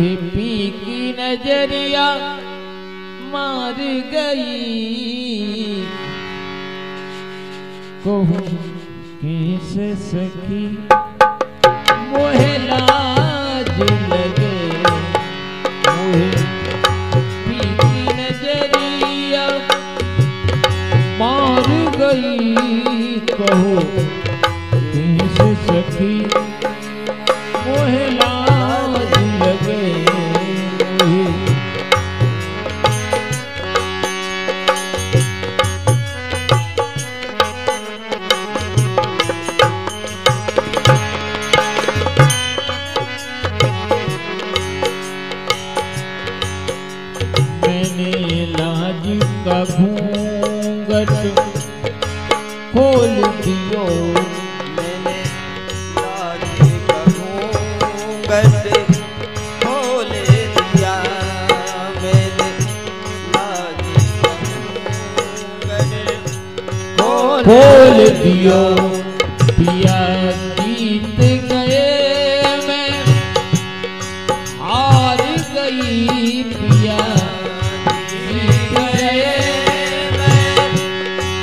मोहे पी की नजरिया मार गई। कहूँ कैसे सखी मोहे लाज लगे, मोहे पी की नजरिया मार गई। कहो कैसे सखी मोहे लाज लगे। मैंने लाज का घूंघट खोल दियो, मैंने लाज का घूंघट खोल दिया। मैंने लाज का घूंघट खोल दियो। पिया जीत गए मैं हार गई। पिया जीत गए मैं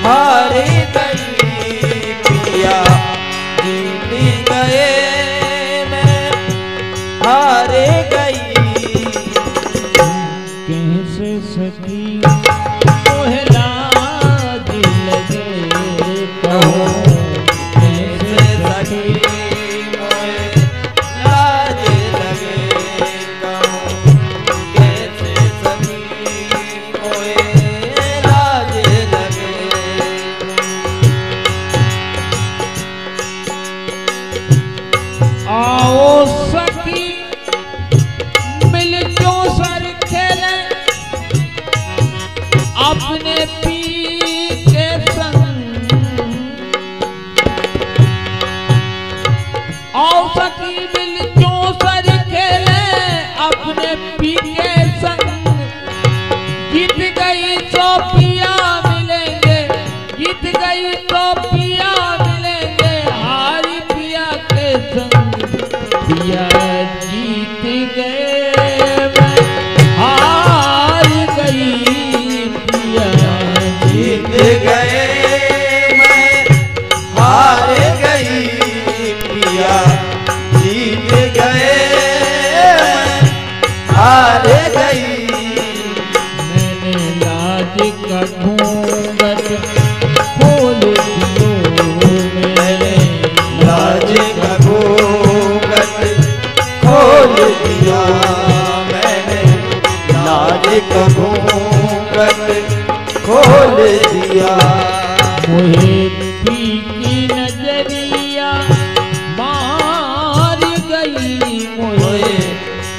हार गई। पिया जीत गए मैं हार गई। कैसे सखी मोहे लाज लगे। कहो कैसे सखी मोहे लाज लगे। कहूँ कैसे सखी मोहे लाज लगे। आओ सखी मिल जो सर खेले अपने पी के संग। आओ सखी मिल जो सर खेले अपने पी के संग। जीत गई तो पिया मिलेंगे, जीत गई तो पिया मिलेंगे, हारी पिया के संग। पिया जीत गए मैं हार गई। पिया जीत गए मैं हार गई। पिया जीत गए मैं हार गई। मैंने लाज का घूंघट खोल दियो। मैंने लाज का घूंघट खोल दिया। मैंने लाज का घूंघट खोल दिया। मोहे पी की नजरिया मार गई। मोहे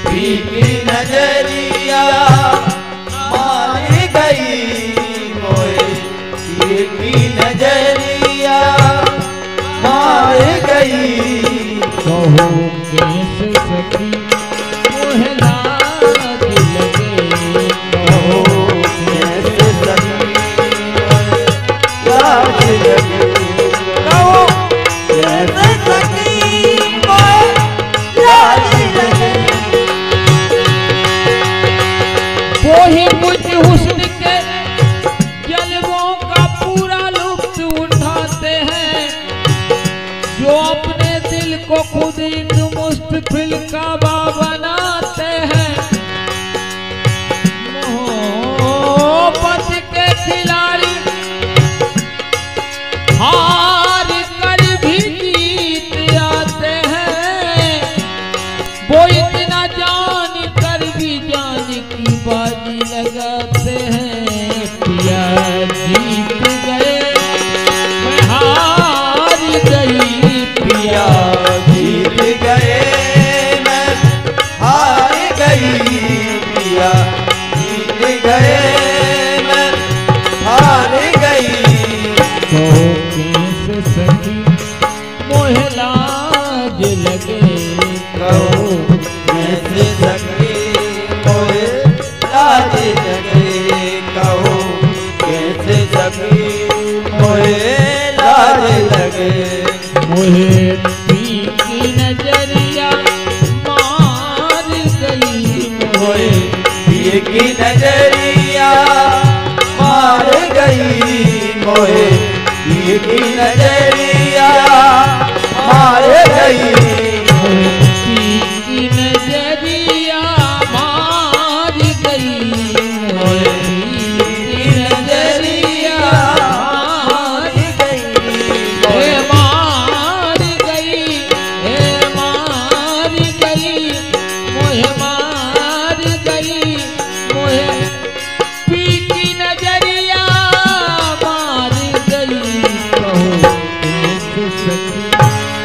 पी की नजरिया मार गई। मोहे पी की नजरिया मार गई। कहो कैसे सखी मोहे लाज लगे। कहो कैसे सखी मोहे लाज लगे। कहो कैसे सखी मोहे लाज लगे। वो ही मुझ हुस्न के जलवों का पूरा लुत्फ उठाते हैं, जो अपने दिल को खुद एक मुस्तफिल काबा बनाते हैं। मोहब्बत के खिलाड़ी हार कर भी जीत आते हैं। वो इतना जान कर भी जान की बाजी लगाते हैं। पिया जीत गए मैं हार गई। पिया जीत गए मैं हार गई। पिया जीत गए मैं हार गई। कहो कैसे सखी मोहे लाज लगे। कहो कैसे सखी मोहे लाज लगे। कहो कैसे सखी मोहे लाज लगे। मोहे पी की नजरिया मार गई। की नजरिया मार गई, की नजरिया मार गई, की नजरिया मार गई, मार गई, मोहे मार गई, मोहे पी की नजरिया मार गई। कहो कैसे सखी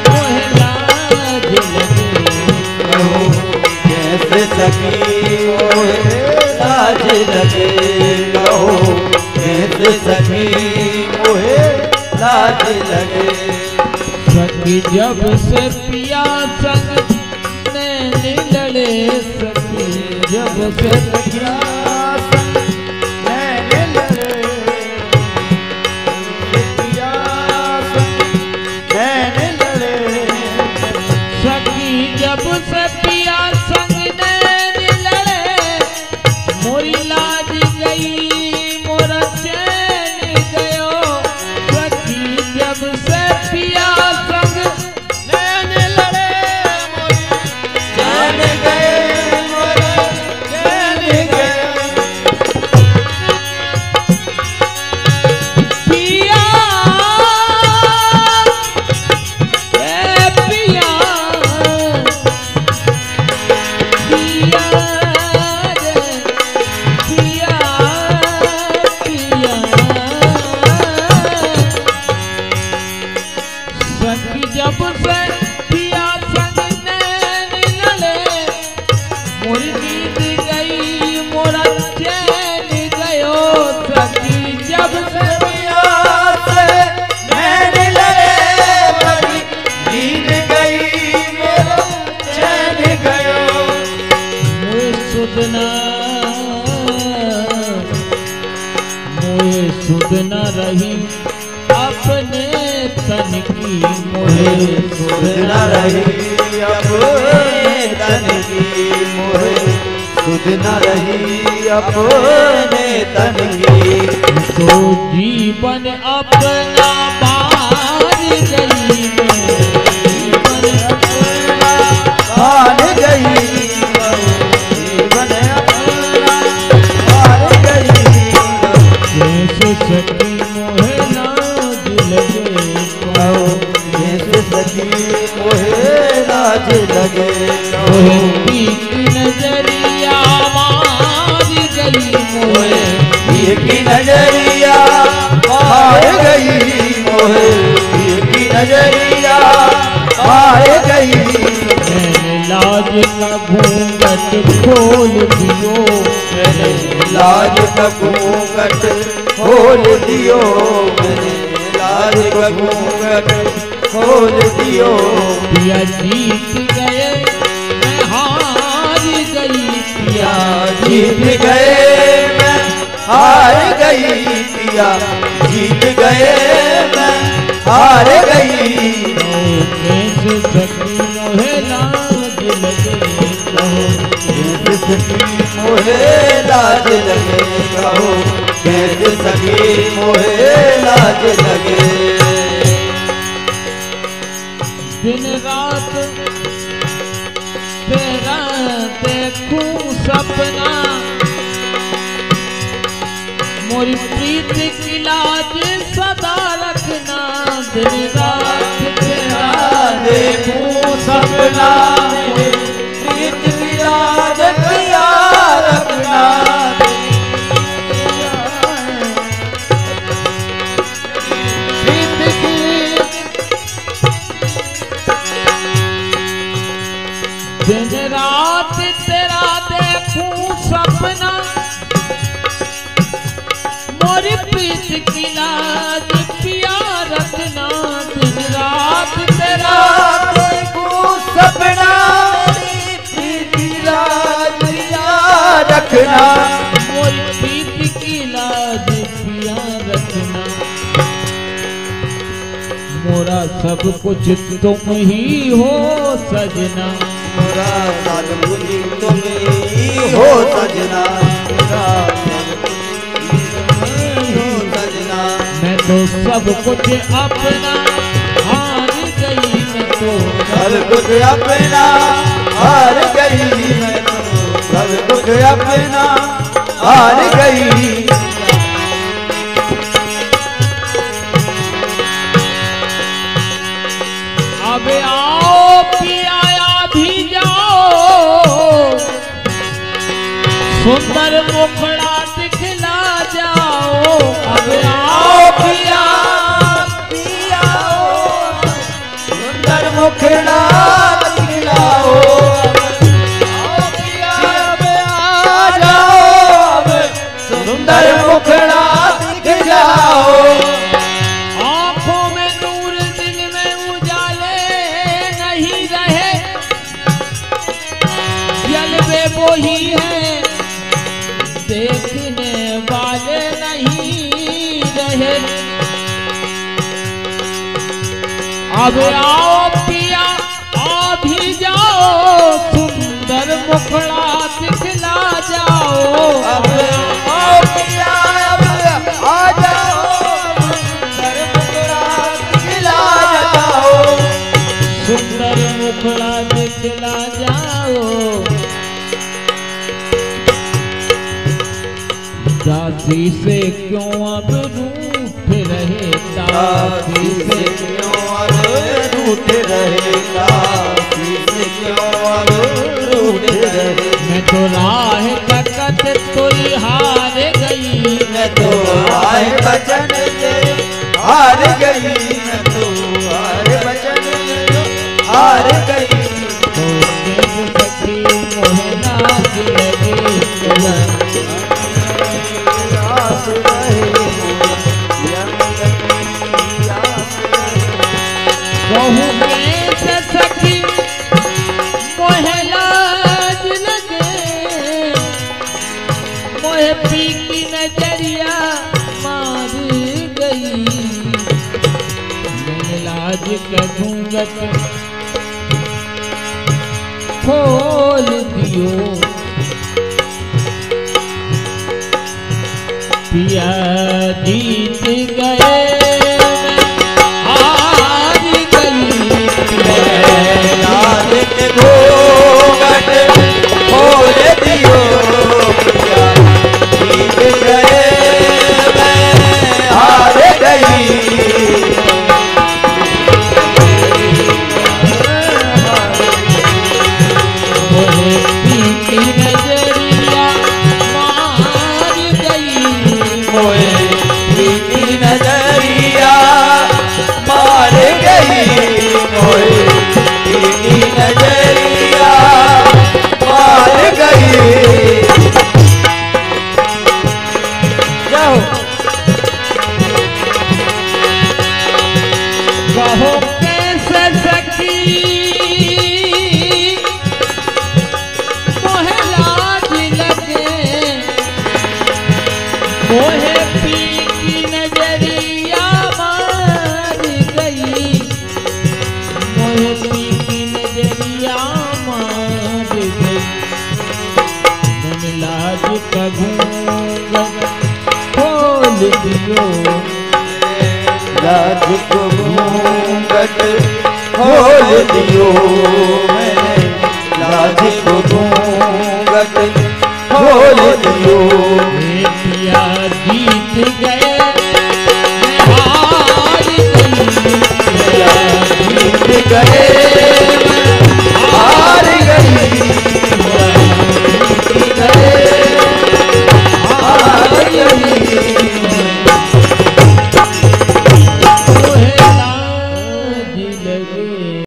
मोहे लाज लगे, कहो कैसे सखी मोहे लाज लगे, कहो कैसे सखी मोहे लाज लगे। सखी जब से पिया संग नैन लड़े, सखी जब से पिया संग नैन लड़े, पिया संग नैन लड़े, सखी जब से पिया संग नैन लड़े, मोरी लाज गई मोरा चैन गयो। सखी जब से पिया संग नैन लड़े, मोरी चैन गए मोरे चैन गए, पिया ए पिया पिया रे पिया पिया। सखी जब से पिया संग नैन लड़े, मोरी नींद गई मोरा चैन गयो। सखी जब से पिया से नैन लड़े, बड़ी नींद गई मेरा चैन गयो। मोए सुधना रही अपने तन की, मोहे मोहे सुध न रही अपने तन की, मोहे सुध न रही अपने तन की। तो जीवन अपना मार गई, जीवन अपना हार गई, जीवन अपना हार गई। कैसे सखी मोहे लाज लगे, कहो कैसे सखी मोहे लाज लगे, मोहे कहो पी की नजरिया मार गई, मोहे ये की नजरिया हार गई, मोहे ये की नजरिया हार गई। मैंने लाज का घूंघट खोल दियो, मैंने लाज का घूंघट खोल दियो, मैंने लाज का घूंघट खोल दियो। पिया जीत गए मैं हार गई, पिया जीत गए मैं हार गई, पिया जीत गए मैं हार गई। कैसे सखी मोहे लाज लगे, कहो कैसे सखी मोहे लाज लगे, कहो कैसे सखी मोहे लाज लगे। दिन रात तेरा देखूं सपना, मोरी प्रीत की लाज सदा रखना। दिन रात तेरा देखूं सपना, प्रीत की लाज किया रखना। प्रीत की दिन रात तेरा देखूं सपना, मोरी प्रीत की लाज पिया रखना। दिन रात तेरा देखूं सपना, प्रीत की लाज किया रखना। मोरी प्रीत की लाज पिया रखना। मोरा सब कुछ तुम ही हो सजना, मोरा सब कुछ तुम ही हो सजना, मोरा सब कुछ तुम ही हो सजना। मैं तो सब कुछ अपना हार गई मैं तो, सब कुछ अपना हार गई मैं तो, सब कुछ अपना हार गई। अब आओ पिया भी जाओ, सुंदर मुखड़ा दिखला जाओ। अब आओ पिया सुंदर मुखड़ा दिखलाओ, आओ पिया आ जाओ, सुंदर मुखड़ा दिखलाओ। आंखों में नूर दिल में उजाले नहीं रहे, जलवे वो ही है देखने वाले नहीं रहे। अब आओ पिया आ भी जाओ, सुंदर मुखड़ा दिखला जाओ। अब आओ पिया आ जाओ, सुंदर मुखड़ा दिखला जाओ, सुंदर मुखड़ा दिखला जाओ। दासी से क्यों अब रूठ रहे, दासी से क्यों अब रूठ रहे, दासी से क्यों अब रूठ रहे। मैं तो राह तकत तोई हार गई, मैं तो आए बचन से हार गई, मैं तो आए बचन से हार गई। तो देख सखी मोहे लाज लगे, आस रहे कहूँ कैसे सखी मोहे लाज लगे, मोहे पी की नजरिया मार गई। मैंने लाज का घूंघट खोल दियो, पिया जीत गए हार गई। लाज के घूंघट खोल दियो, पिया जीत गए मैं हार गई। मोहे पी की नजरिया मार गई, मोए की नजरिया मार गई, मोए की नजरिया मार गई। जाओ कहो कैसे सखी मोहे लाज लगे, मोहे पी की नजरिया मार गई, मोहे पी की नजरिया मार गई। मैंने लाज का घूंघट खोल दियो, लाज को घूंघट खोल दियो,